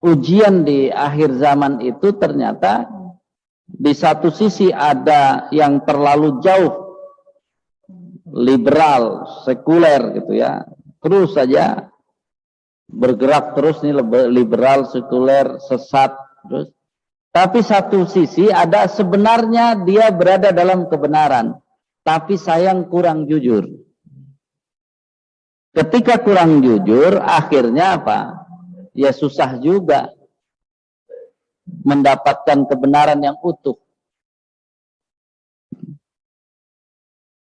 ujian di akhir zaman itu ternyata di satu sisi ada yang terlalu jauh liberal, sekuler gitu ya, terus saja bergerak terus nih liberal, sekuler, sesat terus. Tapi satu sisi ada sebenarnya dia berada dalam kebenaran, tapi sayang kurang jujur. Ketika kurang jujur, akhirnya apa? Ya susah juga mendapatkan kebenaran yang utuh.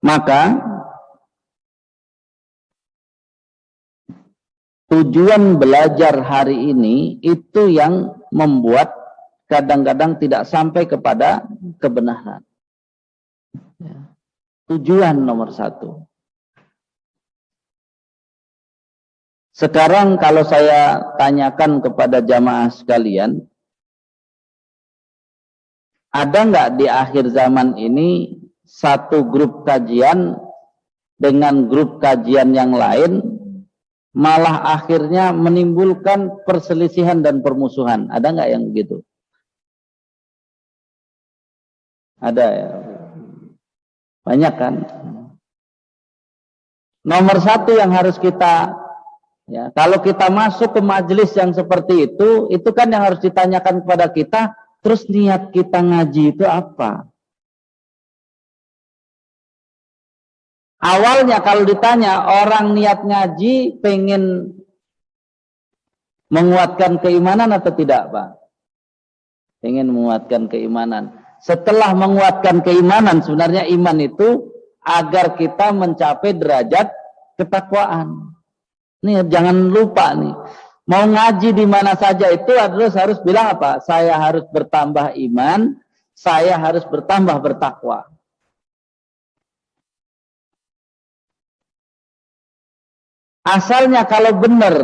Maka tujuan belajar hari ini itu yang membuat kadang-kadang tidak sampai kepada kebenaran. Tujuan nomor satu. Sekarang kalau saya tanyakan kepada jamaah sekalian, ada nggak di akhir zaman ini satu grup kajian dengan grup kajian yang lain malah akhirnya menimbulkan perselisihan dan permusuhan? Ada nggak yang begitu? Ada ya? Banyak kan? Nomor satu yang harus kita, ya, kalau kita masuk ke majelis yang seperti itu kan yang harus ditanyakan kepada kita, terus niat kita ngaji itu apa? Awalnya kalau ditanya orang niat ngaji pengen menguatkan keimanan atau tidak, Pak? Pengen menguatkan keimanan. Setelah menguatkan keimanan, sebenarnya iman itu agar kita mencapai derajat ketakwaan. Nih jangan lupa nih, mau ngaji di mana saja itu harus bilang apa? Saya harus bertambah iman, saya harus bertambah bertakwa. Asalnya kalau benar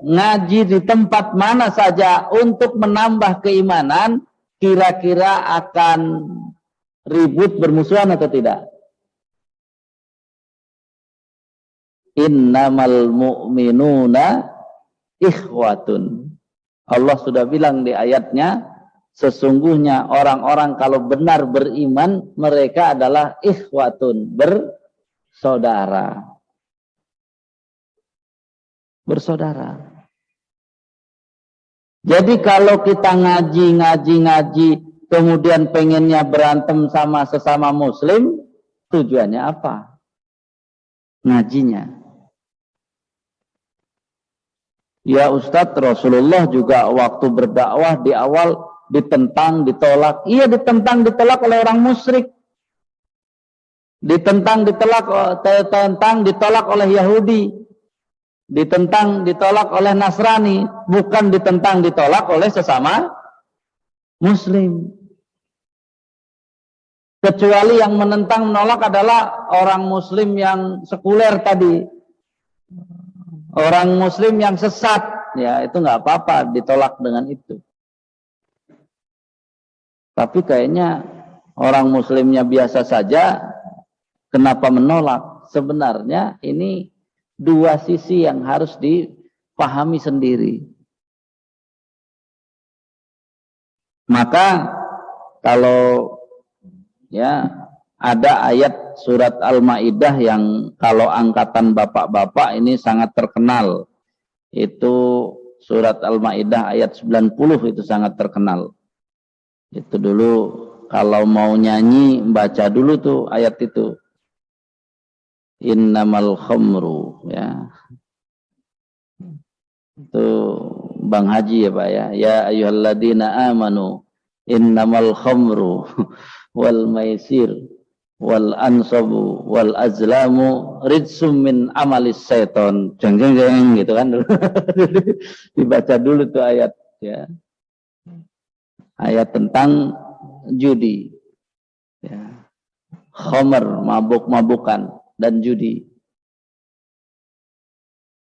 ngaji di tempat mana saja untuk menambah keimanan, kira-kira akan ribut bermusuhan atau tidak? Innamal mu'minuna ikhwatun. Allah sudah bilang di ayatnya, sesungguhnya orang-orang kalau benar beriman, mereka adalah ikhwatun, bersaudara. Bersaudara. Jadi kalau kita ngaji, kemudian pengennya berantem sama sesama muslim, tujuannya apa? Ngajinya. Ya Ustadz, Rasulullah juga waktu berdakwah di awal ditentang, ditolak. Iya, ditentang, ditolak oleh orang musyrik. Ditentang, ditolak oleh Yahudi. Ditentang, ditolak oleh Nasrani, bukan ditentang, ditolak oleh sesama muslim. Kecuali yang menentang, menolak adalah orang muslim yang sekuler tadi, orang muslim yang sesat, ya itu nggak apa-apa ditolak dengan itu. Tapi kayaknya orang muslimnya biasa saja, kenapa menolak? Sebenarnya ini dua sisi yang harus dipahami sendiri. Maka kalau ya ada ayat surat Al-Maidah yang kalau angkatan bapak-bapak ini sangat terkenal. Itu surat Al-Maidah ayat 90 itu sangat terkenal. Itu dulu kalau mau nyanyi baca dulu tuh ayat itu. Innamal khamru, ya. Itu Bang Haji ya Pak ya. Ya ayyuhalladzina amanu innamal khamru wal maisir wal ansabu wal azlamu rijsum min amalis seton. Jeng gitu kan. Dibaca dulu tuh ayat ya. Ayat tentang judi. Ya. Khamr, mabuk-mabukan dan judi.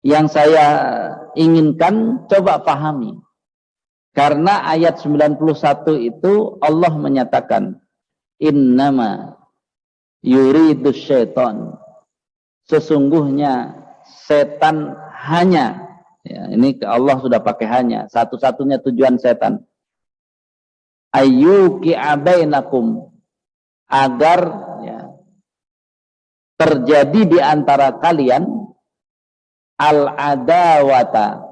Yang saya inginkan coba pahami. Karena ayat 91 itu Allah menyatakan innama yuridus syaitan. Sesungguhnya setan hanya Ya, ini Allah sudah pakai hanya. Satu-satunya tujuan setan. Ayyuki abainakum. Agar ya, terjadi di antara kalian al-adawata,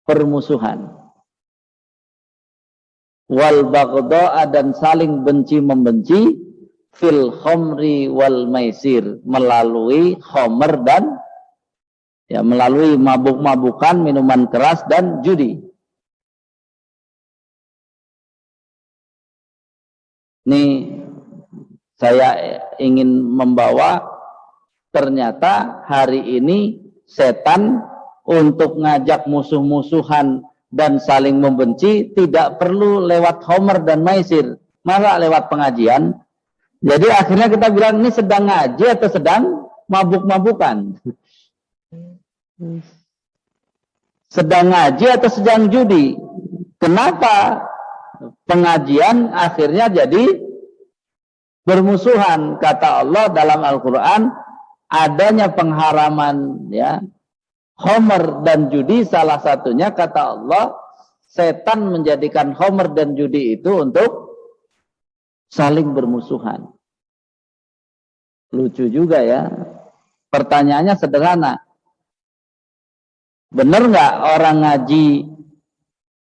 permusuhan, wal baghdha, dan saling benci membenci, fil khamri wal maisir, melalui khamr dan ya, melalui mabuk-mabukan, minuman keras dan judi. Ini saya ingin membawa, ternyata hari ini setan untuk ngajak musuh-musuhan dan saling membenci tidak perlu lewat homer dan maisir, malah lewat pengajian. Jadi akhirnya kita bilang ini sedang ngaji atau sedang mabuk-mabukan, sedang ngaji atau sedang judi. Kenapa pengajian akhirnya jadi bermusuhan? Kata Allah dalam Al-Quran, adanya pengharaman ya homer dan judi, salah satunya kata Allah, setan menjadikan homer dan judi itu untuk saling bermusuhan. Lucu juga ya. Pertanyaannya sederhana. Benar nggak orang ngaji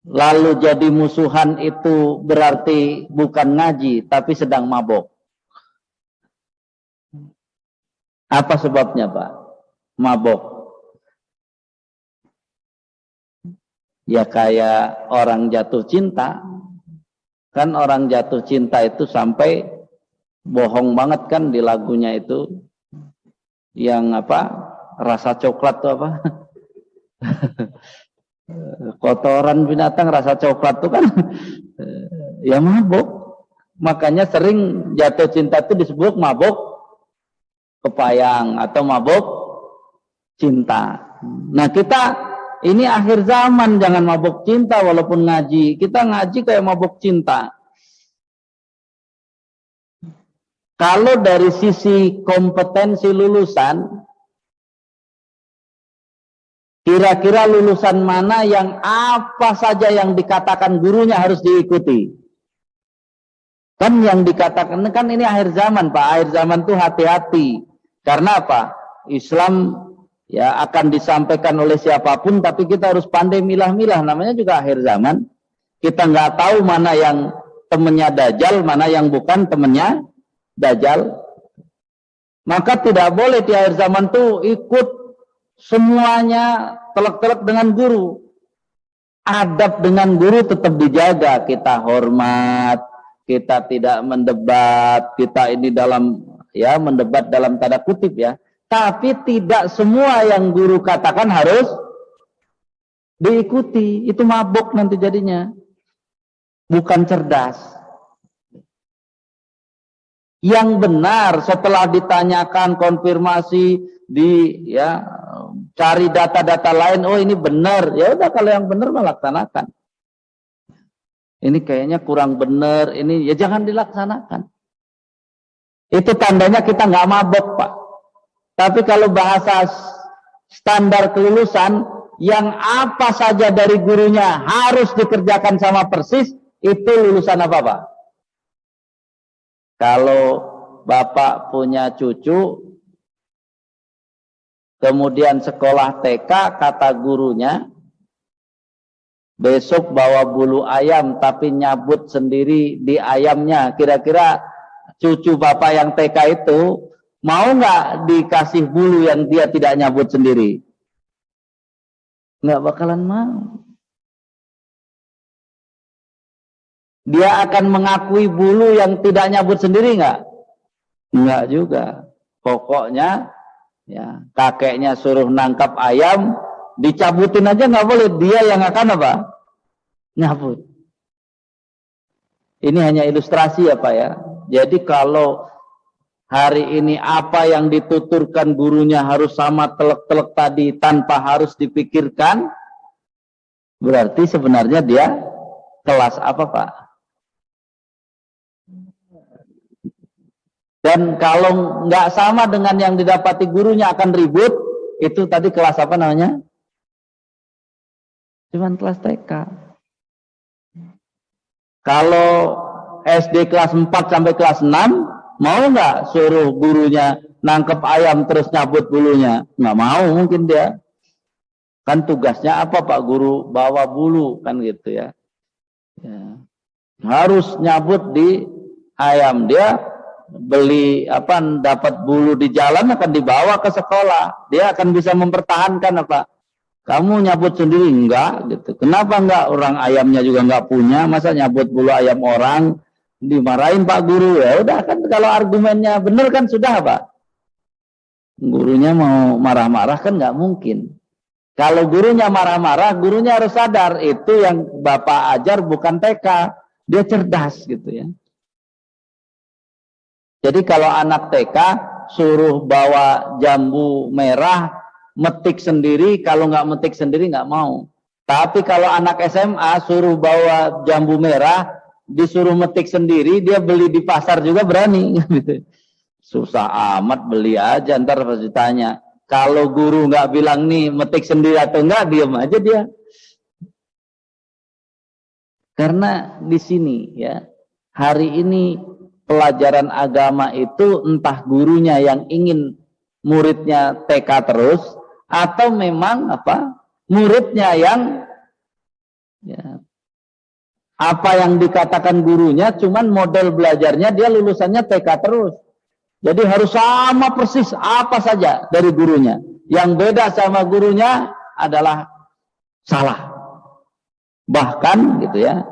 lalu jadi musuhan itu berarti bukan ngaji tapi sedang mabok? Apa sebabnya, Pak? Mabok. Ya kayak orang jatuh cinta. Kan orang jatuh cinta itu sampai bohong banget kan di lagunya itu. Yang apa? Rasa coklat tuh apa? Kotoran binatang rasa coklat tuh kan ya mabok. Makanya sering jatuh cinta itu disebut mabok kepayang atau mabok cinta. Nah kita ini akhir zaman, jangan mabuk cinta walaupun ngaji. Kita ngaji kayak mabuk cinta. Kalau dari sisi kompetensi lulusan, kira-kira lulusan mana yang apa saja yang dikatakan gurunya harus diikuti? Kan yang dikatakan, kan ini akhir zaman, Pak. Akhir zaman tuh hati-hati. Karena apa? Islam ya akan disampaikan oleh siapapun, tapi kita harus pandai milah-milah. Namanya juga akhir zaman. Kita nggak tahu mana yang temennya Dajjal, mana yang bukan temennya Dajjal. Maka tidak boleh di akhir zaman tuh ikut semuanya telak-telak dengan guru. Adab dengan guru tetap dijaga. Kita hormat, kita tidak mendebat, kita ini dalam ya mendebat dalam tanda kutip ya. Tapi tidak semua yang guru katakan harus diikuti. Itu mabuk nanti jadinya. Bukan cerdas. Yang benar setelah ditanyakan konfirmasi ya cari data-data lain, oh ini benar. Ya udah, kalau yang benar melaksanakan. Ini kayaknya kurang benar, ini ya jangan dilaksanakan. Itu tandanya kita nggak mabuk, Pak. Tapi kalau bahasa standar kelulusan, yang apa saja dari gurunya harus dikerjakan sama persis, itu lulusan apa, Pak? Kalau Bapak punya cucu, kemudian sekolah TK, kata gurunya, besok bawa bulu ayam tapi nyabut sendiri di ayamnya. Kira-kira cucu Bapak yang TK itu mau nggak dikasih bulu yang dia tidak nyabut sendiri? Nggak bakalan mau. Dia akan mengakui bulu yang tidak nyabut sendiri nggak? Nggak juga. Pokoknya ya kakeknya suruh nangkap ayam, dicabutin aja nggak boleh. Dia yang akan apa? Nyabut. Ini hanya ilustrasi ya Pak ya. Jadi kalau hari ini apa yang dituturkan gurunya harus sama telek-telek tadi tanpa harus dipikirkan, berarti sebenarnya dia kelas apa Pak? Dan kalau nggak sama dengan yang didapati gurunya akan ribut, itu tadi kelas apa namanya? Cuman kelas TK. Kalau SD kelas 4 sampai kelas 6, mau nggak suruh gurunya nangkep ayam terus nyabut bulunya? Nggak mau mungkin dia. Kan tugasnya apa Pak Guru? Bawa bulu kan gitu ya. Harus nyabut di ayam. Dia beli dapat bulu di jalan akan dibawa ke sekolah. Dia akan bisa mempertahankan apa? Kamu nyabut sendiri enggak gitu. Kenapa enggak? Orang ayamnya juga enggak punya, masa nyabut bulu ayam orang? Dimarahin Pak Guru. Ya udah kan, kalau argumennya benar kan sudah Pak. Gurunya mau marah-marah kan enggak mungkin. Kalau gurunya marah-marah, gurunya harus sadar itu yang Bapak ajar bukan TK. Dia cerdas gitu ya. Jadi kalau anak TK suruh bawa jambu merah, metik sendiri, kalau nggak metik sendiri nggak mau. Tapi kalau anak SMA suruh bawa jambu merah, disuruh metik sendiri, dia beli di pasar juga berani. Susah amat, beli aja, ntar pasti tanya. Kalau guru nggak bilang nih metik sendiri atau enggak, diam aja dia. Karena di sini ya, hari ini pelajaran agama itu entah gurunya yang ingin muridnya TK terus, atau memang muridnya yang ya, apa yang dikatakan gurunya cuman model belajarnya dia lulusannya TK terus. Jadi harus sama persis apa saja dari gurunya. Yang beda sama gurunya adalah salah. Bahkan gitu ya,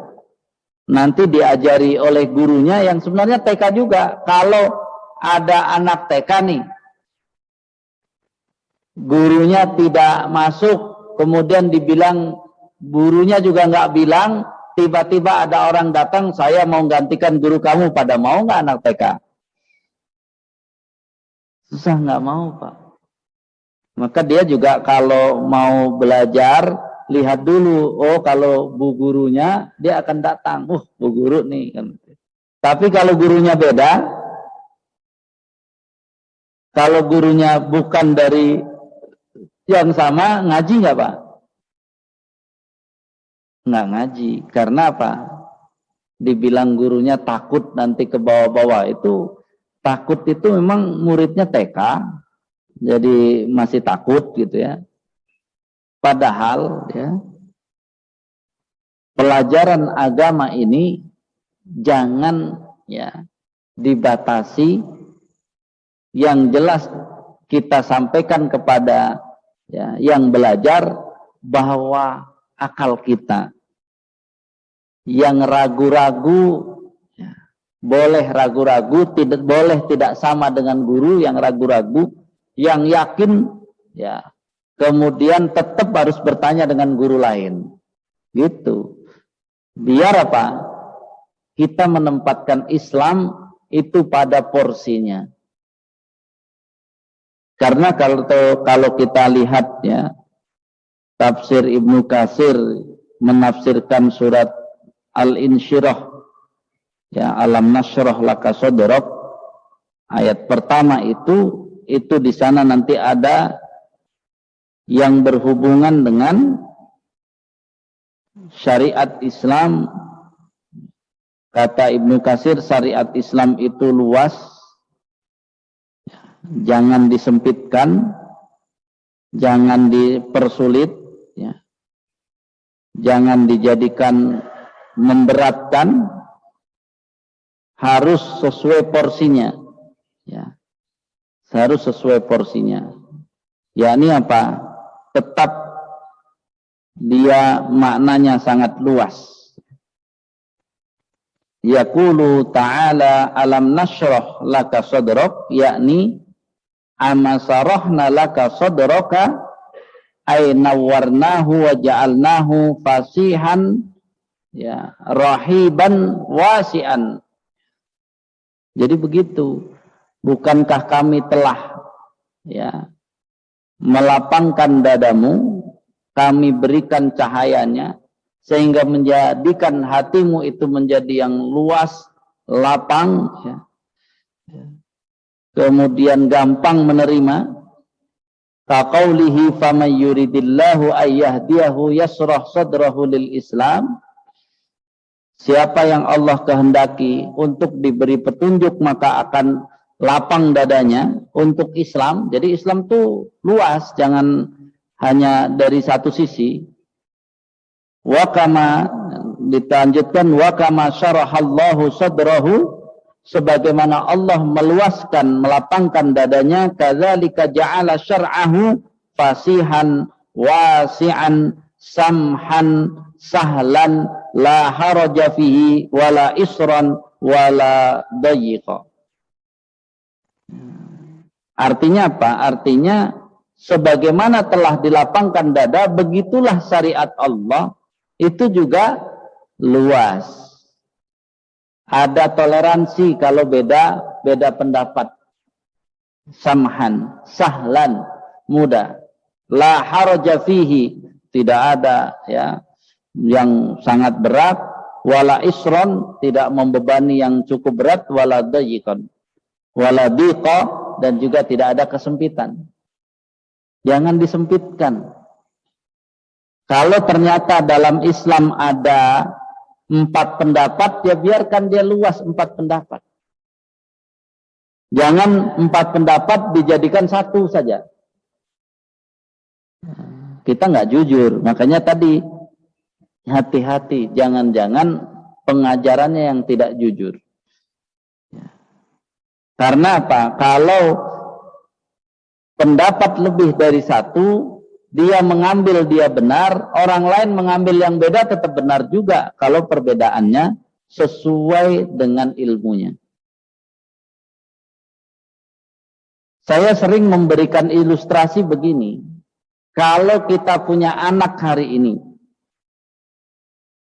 nanti diajari oleh gurunya yang sebenarnya TK juga. Kalau ada anak TK nih, gurunya tidak masuk, kemudian dibilang, gurunya juga nggak bilang, tiba-tiba ada orang datang, saya mau gantikan guru kamu, pada mau nggak anak TK? Susah nggak mau Pak. Maka dia juga kalau mau belajar, lihat dulu, oh kalau bu gurunya, dia akan datang, bu guru nih. Tapi kalau gurunya beda, kalau gurunya bukan dari yang sama, ngaji nggak Pak? Nggak ngaji. Karena apa? Dibilang gurunya takut nanti ke bawah-bawah. Itu takut itu memang muridnya TK, jadi masih takut gitu ya. Padahal ya, pelajaran agama ini jangan ya dibatasi. Yang jelas kita sampaikan kepada ya, yang belajar bahwa akal kita yang ragu-ragu ya, boleh ragu-ragu, tidak boleh tidak sama dengan guru yang ragu-ragu, yang yakin ya kemudian tetap harus bertanya dengan guru lain. Gitu. Biar apa? Kita menempatkan Islam itu pada porsinya. Karena kalau kita lihat ya, tafsir Ibnu Katsir menafsirkan surat Al-Insyirah ya, alam nasyrah laka sadrak, ayat pertama itu di sana nanti ada yang berhubungan dengan syariat Islam. Kata Ibnu Katsir, syariat Islam itu luas, jangan disempitkan, jangan dipersulit, ya. Jangan dijadikan memberatkan, harus sesuai porsinya, ya. Harus sesuai porsinya. Yakni apa? Tetap dia maknanya sangat luas. Yaqulu ta'ala alam nashrah laka sadrak, yakni amasarahna laka sadraka ay nawwarnahu wa ja'alnahu fasihan ya rahiban wasi'an. Jadi begitu. Bukankah kami telah ya melapangkan dadamu, kami berikan cahayanya sehingga menjadikan hatimu itu menjadi yang luas, lapang ya. Kemudian gampang menerima. Kaqaulihi faman yuridillahu ayyahdiyahu yasrah sadrahu lil Islam. Siapa yang Allah kehendaki untuk diberi petunjuk maka akan lapang dadanya untuk Islam. Jadi Islam itu luas, jangan hanya dari satu sisi. Wa kama, dilanjutkan, wa kama syarahallahu sadrahu, sebagaimana Allah meluaskan, melapangkan dadanya, kadzalika ja'ala syar'ahu fasihan wasi'an samhan sahlan la haraja fihi wala isran wala dayiqa. Artinya apa? Artinya sebagaimana telah dilapangkan dada, begitulah syariat Allah itu juga luas. Ada toleransi kalau beda pendapat. Samhan, sahlan, mudah. La haraja fihi, tidak ada ya yang sangat berat, wala isron, tidak membebani yang cukup berat, wala dayiqan, wala diqa, dan juga tidak ada kesempitan. Jangan disempitkan. Kalau ternyata dalam Islam ada 4 pendapat, ya biarkan dia luas 4 pendapat. Jangan 4 pendapat dijadikan 1 saja. Kita nggak jujur, makanya tadi hati-hati, jangan-jangan pengajarannya yang tidak jujur. Karena apa? Kalau pendapat lebih dari 1, dia mengambil dia benar, orang lain mengambil yang beda tetap benar juga kalau perbedaannya sesuai dengan ilmunya. Saya sering memberikan ilustrasi begini. Kalau kita punya anak hari ini,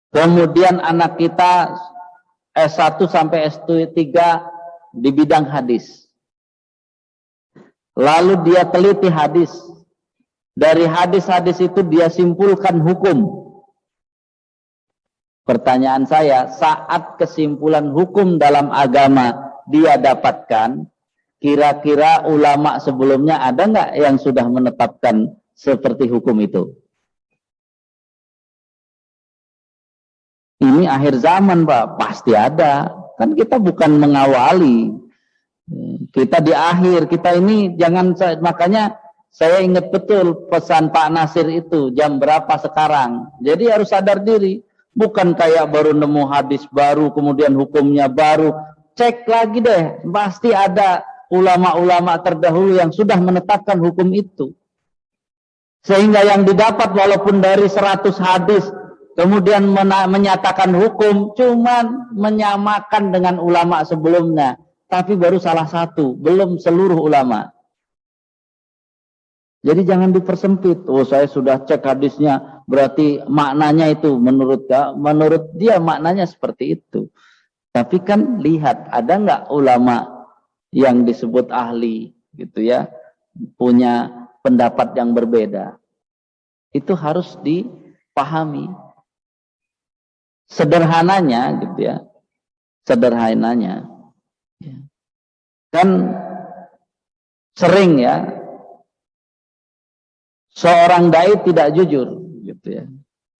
kemudian anak kita S1 sampai S3 di bidang hadis. Lalu dia teliti hadis. Dari hadis-hadis itu dia simpulkan hukum. Pertanyaan saya, saat kesimpulan hukum dalam agama dia dapatkan, kira-kira ulama sebelumnya ada nggak yang sudah menetapkan seperti hukum itu? Ini akhir zaman, Pak. Pasti ada. Kan kita bukan mengawali. Kita di akhir. Kita ini jangan, makanya saya ingat betul pesan Pak Nasir itu, jam berapa sekarang. Jadi harus sadar diri. Bukan kayak baru nemu hadis baru, kemudian hukumnya baru. Cek lagi deh. Pasti ada ulama-ulama terdahulu yang sudah menetapkan hukum itu. Sehingga yang didapat walaupun dari 100 hadis, kemudian menyatakan hukum, cuman menyamakan dengan ulama sebelumnya. Tapi baru salah satu, belum seluruh ulama. Jadi jangan dipersempit. Oh, saya sudah cek hadisnya, berarti maknanya itu menurut dia maknanya seperti itu. Tapi kan lihat, ada nggak ulama yang disebut ahli gitu ya, punya pendapat yang berbeda. Itu harus dipahami. Sederhananya gitu ya. Sederhananya. Kan sering ya seorang dai tidak jujur gitu ya.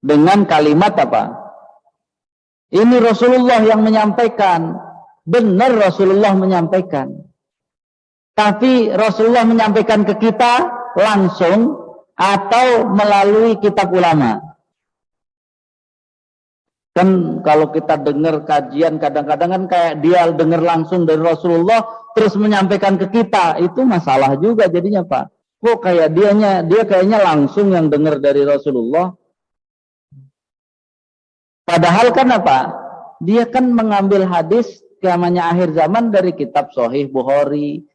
Dengan kalimat apa? Ini Rasulullah yang menyampaikan. Benar Rasulullah menyampaikan. Tapi Rasulullah menyampaikan ke kita langsung atau melalui kitab ulama. Kan kalau kita dengar kajian kadang-kadang kan kayak dia dengar langsung dari Rasulullah terus menyampaikan ke kita, itu masalah juga jadinya, Pak. Kok kayak dia kayaknya langsung yang dengar dari Rasulullah. Padahal kan apa? Dia kan mengambil hadis kiamatnya akhir zaman dari kitab Sahih Bukhari,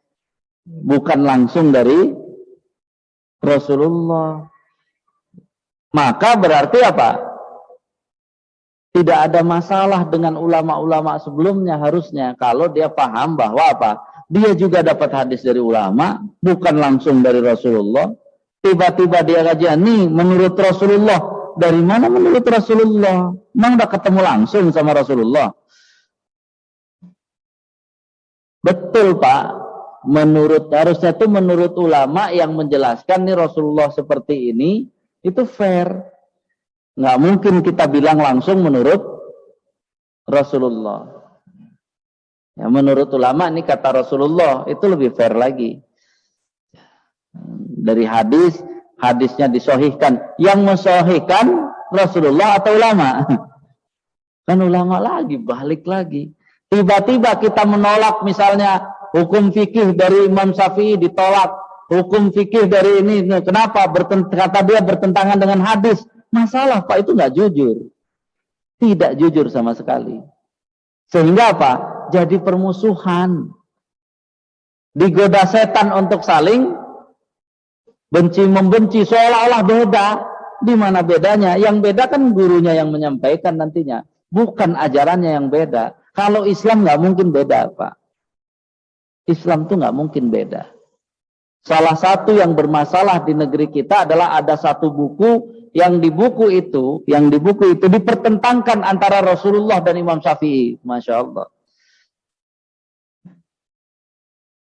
bukan langsung dari Rasulullah. Maka berarti apa? Tidak ada masalah dengan ulama-ulama sebelumnya harusnya kalau dia paham bahwa apa? Dia juga dapat hadis dari ulama, bukan langsung dari Rasulullah. Tiba-tiba dia kajian, nih menurut Rasulullah. Dari mana menurut Rasulullah? Memang udah ketemu langsung sama Rasulullah? Betul, Pak. harusnya itu menurut ulama yang menjelaskan nih Rasulullah seperti ini, itu fair. Nggak mungkin kita bilang langsung menurut Rasulullah. Ya, menurut ulama ini kata Rasulullah, itu lebih fair lagi. Dari hadisnya disahihkan. Yang mensahihkan Rasulullah atau ulama? Kan ulama lagi, balik lagi. Tiba-tiba kita menolak misalnya hukum fikih dari Imam Syafi'i ditolak. Hukum fikih dari ini. Kenapa? Kata dia bertentangan dengan hadis. Masalah Pak, itu nggak jujur. Tidak jujur sama sekali. Sehingga apa? Jadi permusuhan. Digoda setan untuk saling benci-membenci. Seolah-olah beda. Di mana bedanya? Yang beda kan gurunya yang menyampaikan nantinya. Bukan ajarannya yang beda. Kalau Islam nggak mungkin beda, Pak. Islam tuh nggak mungkin beda. Salah satu yang bermasalah di negeri kita adalah ada satu buku yang di buku itu dipertentangkan antara Rasulullah dan Imam Syafi'i. Masya Allah.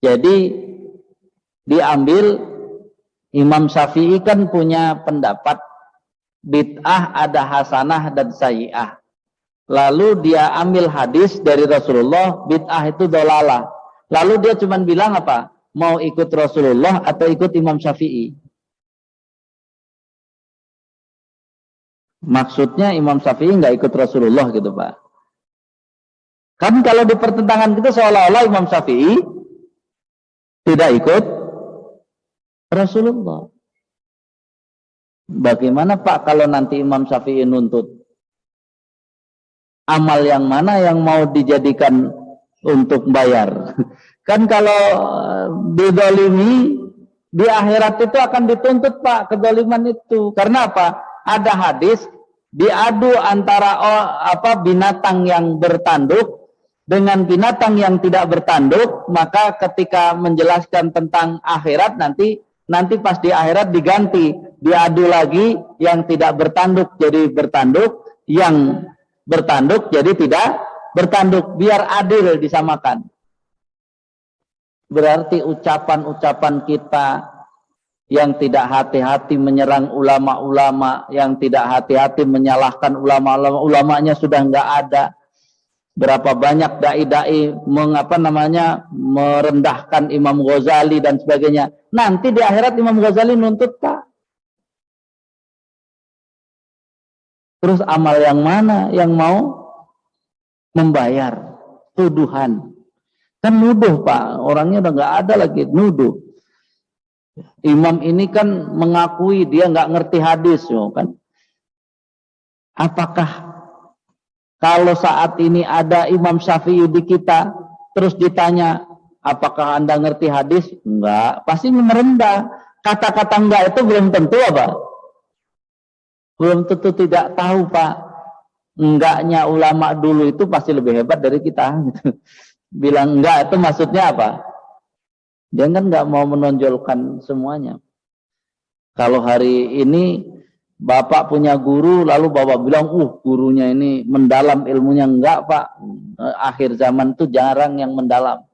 Jadi diambil Imam Syafi'i kan punya pendapat bid'ah ada hasanah dan sayyi'ah. Lalu dia ambil hadis dari Rasulullah, bid'ah itu dolalah. Lalu dia cuma bilang apa? Mau ikut Rasulullah atau ikut Imam Syafi'i? Maksudnya Imam Syafi'i nggak ikut Rasulullah gitu Pak. Kan kalau di pertentangan kita seolah-olah Imam Syafi'i tidak ikut Rasulullah. Bagaimana Pak kalau nanti Imam Syafi'i nuntut? Amal yang mana yang mau dijadikan untuk bayar? Kan kalau didolimi di akhirat itu akan dituntut Pak kedoliman itu. Karena apa? Ada hadis diadu antara binatang yang bertanduk dengan binatang yang tidak bertanduk, maka ketika menjelaskan tentang akhirat nanti pas di akhirat diganti, diadu lagi yang tidak bertanduk jadi bertanduk, yang bertanduk jadi tidak bertanduk, biar adil disamakan. Berarti ucapan-ucapan kita yang tidak hati-hati menyerang ulama-ulama, yang tidak hati-hati menyalahkan ulama-ulama, ulamanya sudah nggak ada. Berapa banyak dai-dai merendahkan Imam Ghazali dan sebagainya. Nanti di akhirat Imam Ghazali nuntut Pak. Terus amal yang mana yang mau membayar? Tuduhan. Kan nuduh Pak, orangnya udah nggak ada lagi, nuduh. Imam ini kan mengakui dia nggak ngerti hadis, kan? Apakah kalau saat ini ada Imam Syafi'i di kita, terus ditanya, apakah Anda ngerti hadis? Enggak, pasti merendah. Kata-kata enggak itu belum tentu apa? Belum tentu tidak tahu Pak. Enggaknya ulama dulu itu pasti lebih hebat dari kita. Bilang enggak itu maksudnya apa? Dia kan nggak mau menonjolkan semuanya. Kalau hari ini Bapak punya guru, lalu Bapak bilang, gurunya ini mendalam ilmunya. Enggak Pak, akhir zaman itu jarang yang mendalam.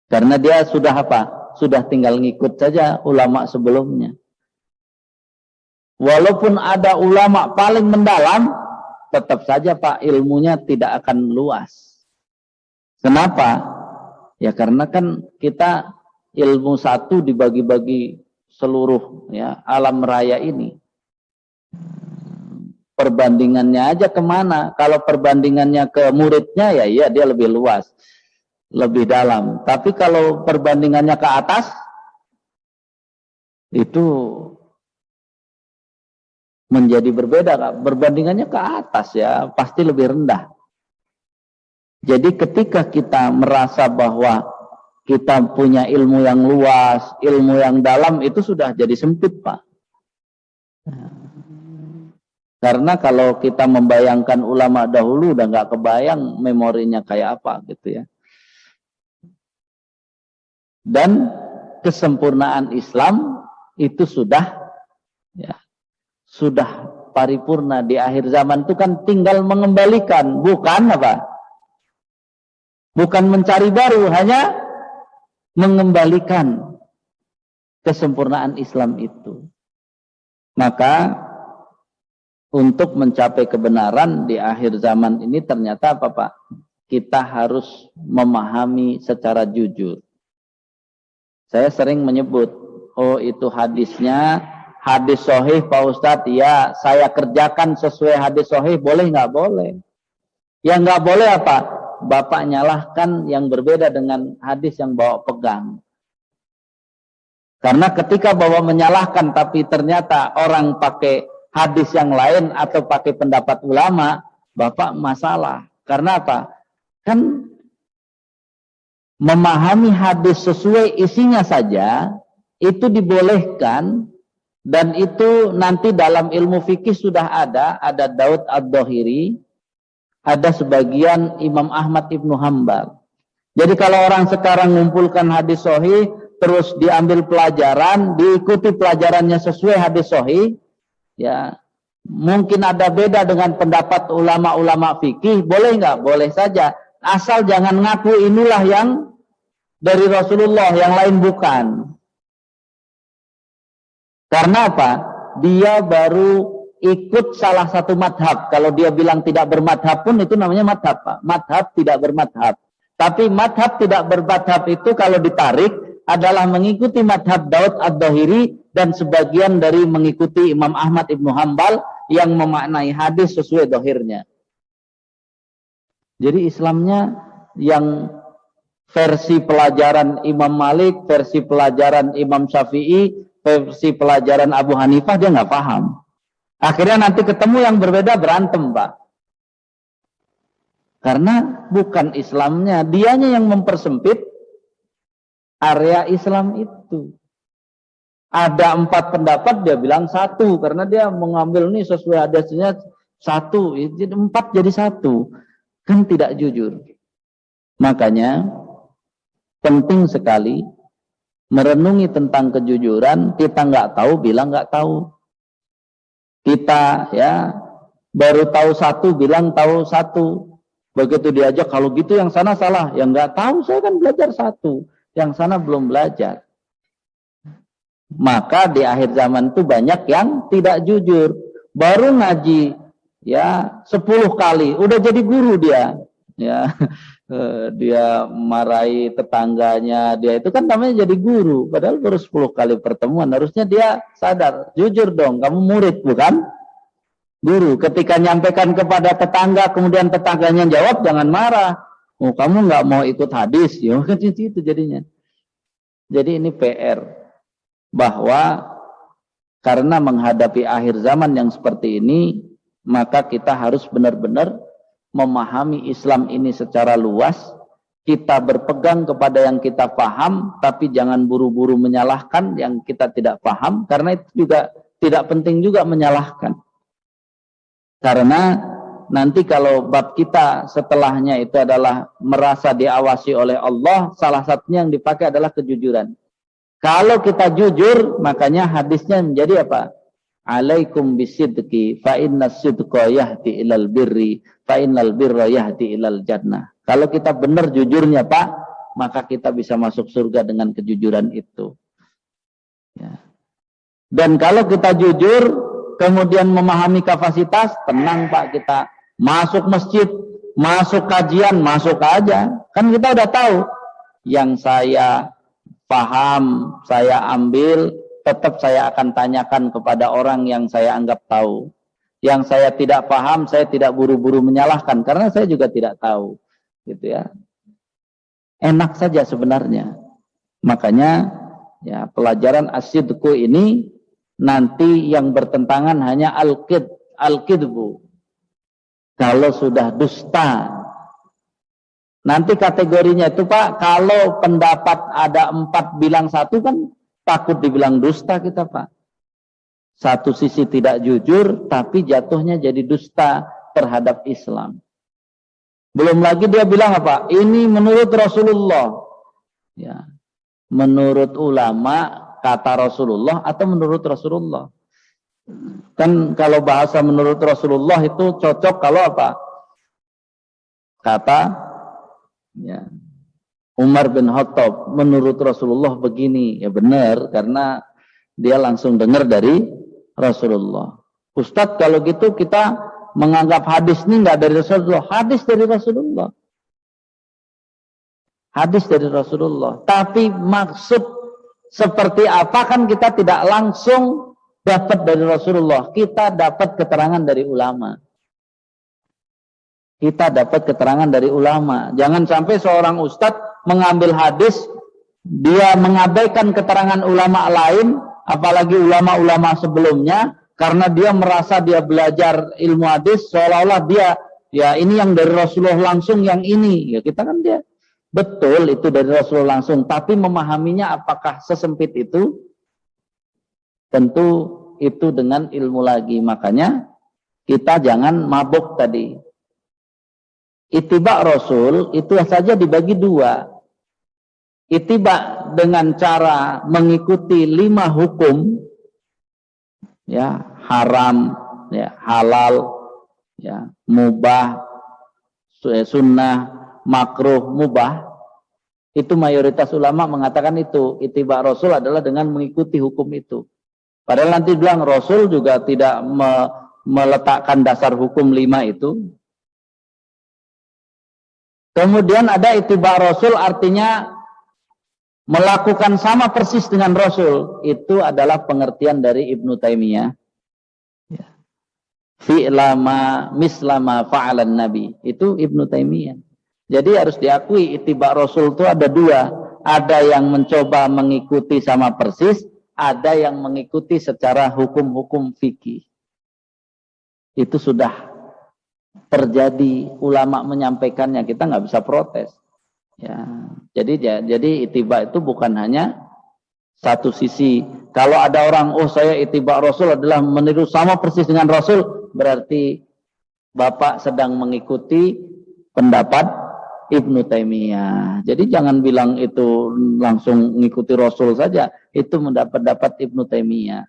Karena dia sudah apa? Sudah tinggal ngikut saja ulama sebelumnya. Walaupun ada ulama paling mendalam, tetap saja Pak ilmunya tidak akan luas. Kenapa? Ya karena kan kita ilmu satu dibagi-bagi seluruh ya alam raya ini. Perbandingannya aja kemana? Kalau perbandingannya ke muridnya ya dia lebih luas, lebih dalam. Tapi kalau perbandingannya ke atas, itu menjadi berbeda Kak. Berbandingannya ke atas ya pasti lebih rendah. Jadi ketika kita merasa bahwa kita punya ilmu yang luas, ilmu yang dalam, itu sudah jadi sempit Pak. Karena kalau kita membayangkan ulama dahulu udah nggak kebayang memorinya kayak apa gitu ya. Dan kesempurnaan Islam itu sudah paripurna di akhir zaman itu kan tinggal mengembalikan, bukan apa? Bukan mencari baru, hanya mengembalikan kesempurnaan Islam itu. Maka untuk mencapai kebenaran di akhir zaman ini ternyata apa Pak? Kita harus memahami secara jujur. Saya sering menyebut, oh itu hadisnya, hadis sahih Pak Ustadz, ya saya kerjakan sesuai hadis sahih, boleh nggak? Boleh. Yang nggak boleh apa? Bapak nyalahkan yang berbeda dengan hadis yang bawa pegang. Karena ketika bawa menyalahkan tapi ternyata orang pakai hadis yang lain atau pakai pendapat ulama, Bapak masalah. Karena apa? Kan memahami hadis sesuai isinya saja itu dibolehkan, dan itu nanti dalam ilmu fikih sudah ada Daud Ad-Dhahiri, ada sebagian Imam Ahmad Ibnu Hambal. Jadi kalau orang sekarang mengumpulkan hadis sahih terus diambil pelajaran, diikuti pelajarannya sesuai hadis sahih, ya mungkin ada beda dengan pendapat ulama-ulama fikih, boleh nggak? Boleh saja, asal jangan ngaku inilah yang dari Rasulullah, yang lain bukan. Karena apa? Dia baru ikut salah satu madhab. Kalau dia bilang tidak bermadhab pun itu namanya madhab, Pak. Madhab tidak bermadhab. Tapi madhab tidak bermadhab itu kalau ditarik adalah mengikuti madhab Daud Ad-Dhahiri dan sebagian dari mengikuti Imam Ahmad Ibnu Hambal yang memaknai hadis sesuai dohirnya. Jadi Islamnya yang versi pelajaran Imam Malik, versi pelajaran Imam Syafi'i, versi pelajaran Abu Hanifah dia nggak paham. Akhirnya nanti ketemu yang berbeda, berantem Pak. Karena bukan Islamnya, dianya yang mempersempit area Islam itu. Ada 4 pendapat, dia bilang 1 karena dia mengambil nih sesuai hadisnya 1, jadi 4 jadi 1, kan tidak jujur. Makanya penting sekali merenungi tentang kejujuran. Kita nggak tahu, bilang nggak tahu. Kita ya baru tahu 1, bilang tahu 1. Begitu diajak, kalau gitu yang sana salah, yang nggak tahu, saya kan belajar 1, yang sana belum belajar. Maka di akhir zaman itu banyak yang tidak jujur, baru ngaji ya 10 kali udah jadi guru dia, ya dia marahi tetangganya, dia itu kan namanya jadi guru, padahal baru 10 kali pertemuan. Harusnya dia sadar, jujur dong, kamu murid bukan guru. Ketika nyampaikan kepada tetangga, kemudian tetangganya jawab, jangan marah. Oh, kamu nggak mau ikut hadis, ya kan itu jadinya. Jadi ini PR, bahwa karena menghadapi akhir zaman yang seperti ini, maka kita harus benar-benar memahami Islam ini secara luas. Kita berpegang kepada yang kita paham, tapi jangan buru-buru menyalahkan yang kita tidak paham, karena itu juga tidak penting juga menyalahkan. Karena nanti kalau bab kita setelahnya itu adalah merasa diawasi oleh Allah, salah satunya yang dipakai adalah kejujuran. Kalau kita jujur, makanya hadisnya menjadi apa? Alaikum bisidqi fa inna sidqa yahdi ilal birri fa innal birra yahdi ilal jannah. Kalau kita benar jujurnya Pak, maka kita bisa masuk surga dengan kejujuran itu. Ya. Dan kalau kita jujur, kemudian memahami kapasitas, tenang Pak, kita masuk masjid, masuk kajian, masuk aja. Kan kita udah tahu, yang saya paham, saya ambil, tetap saya akan tanyakan kepada orang yang saya anggap tahu. Yang saya tidak paham, saya tidak buru-buru menyalahkan, karena saya juga tidak tahu. Gitu ya. Enak saja sebenarnya. Makanya ya pelajaran as-sidqu ini nanti yang bertentangan hanya al-kidbu. Kalau sudah dusta. Nanti kategorinya itu Pak, kalau pendapat ada 4 bilang 1 kan takut dibilang dusta kita Pak. Satu sisi tidak jujur, tapi jatuhnya jadi dusta terhadap Islam. Belum lagi dia bilang apa? Ini menurut Rasulullah. Ya. Menurut ulama, kata Rasulullah atau menurut Rasulullah. Kan kalau bahasa menurut Rasulullah itu cocok kalau apa? Kata ya, Umar bin Khattab, menurut Rasulullah begini. Ya benar, karena dia langsung dengar dari Rasulullah. Ustadz, kalau gitu kita menganggap hadis ini enggak dari Rasulullah. Hadis dari Rasulullah. Hadis dari Rasulullah. Tapi maksud seperti apa kan kita tidak langsung dapat dari Rasulullah. Kita dapat keterangan dari ulama. Kita dapat keterangan dari ulama. Jangan sampai seorang ustadz mengambil hadis, dia mengabaikan keterangan ulama lain, apalagi ulama-ulama sebelumnya, karena dia merasa dia belajar ilmu hadis, seolah-olah dia, ya ini yang dari Rasulullah langsung, yang ini. Ya kita kan dia. Betul itu dari Rasulullah langsung, tapi memahaminya apakah sesempit itu? Tentu itu dengan ilmu lagi. Makanya kita jangan mabuk tadi. Ittiba Rasul itu saja dibagi dua. Ittiba dengan cara mengikuti 5 hukum, ya, haram, ya, halal, ya, mubah, sunnah, makruh, mubah. Itu mayoritas ulama mengatakan itu. Ittiba Rasul adalah dengan mengikuti hukum itu. Padahal nanti bilang Rasul juga tidak meletakkan dasar hukum 5 itu. Kemudian ada ittiba Rasul, artinya melakukan sama persis dengan Rasul. Itu adalah pengertian dari Ibnu Taimiyah. Fi'lama mislama fa'alan nabi. Itu Ibnu Taimiyah. Jadi harus diakui ittiba Rasul itu ada 2. Ada yang mencoba mengikuti sama persis, ada yang mengikuti secara hukum-hukum fikih. Itu sudah terjadi, ulama menyampaikannya, kita nggak bisa protes. Ya, jadi ittiba itu bukan hanya satu sisi. Kalau ada orang, oh saya ittiba Rasul adalah meniru sama persis dengan Rasul, berarti Bapak sedang mengikuti pendapat Ibnu Taimiyah. Jadi jangan bilang itu langsung mengikuti Rasul saja, itu pendapat Ibnu Taimiyah.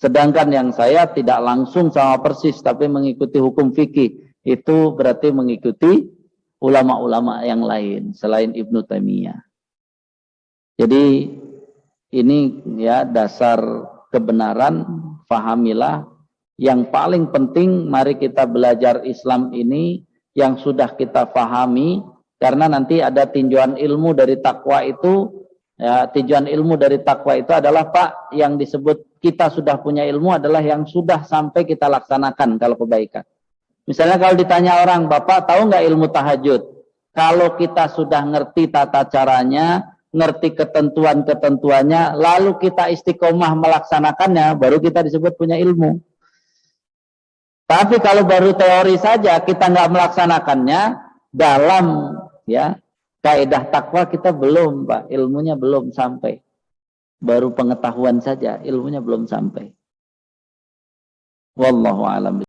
Sedangkan yang saya tidak langsung sama persis, tapi mengikuti hukum fikih, itu berarti mengikuti ulama-ulama yang lain selain Ibnu Taimiyah. Jadi ini ya dasar kebenaran, fahamilah. Yang paling penting, mari kita belajar Islam ini yang sudah kita fahami, karena nanti ada tinjauan ilmu dari takwa itu. Ya, tinjauan ilmu dari takwa itu adalah, Pak, yang disebut kita sudah punya ilmu adalah yang sudah sampai kita laksanakan kalau kebaikan. Misalnya kalau ditanya orang, Bapak tahu nggak ilmu tahajud? Kalau kita sudah ngerti tata caranya, ngerti ketentuan-ketentuannya, lalu kita istiqomah melaksanakannya, baru kita disebut punya ilmu. Tapi kalau baru teori saja, kita nggak melaksanakannya, dalam ya kaidah takwa kita belum, Pak, ilmunya belum sampai. Baru pengetahuan saja, ilmunya belum sampai. Wallahu a'lam.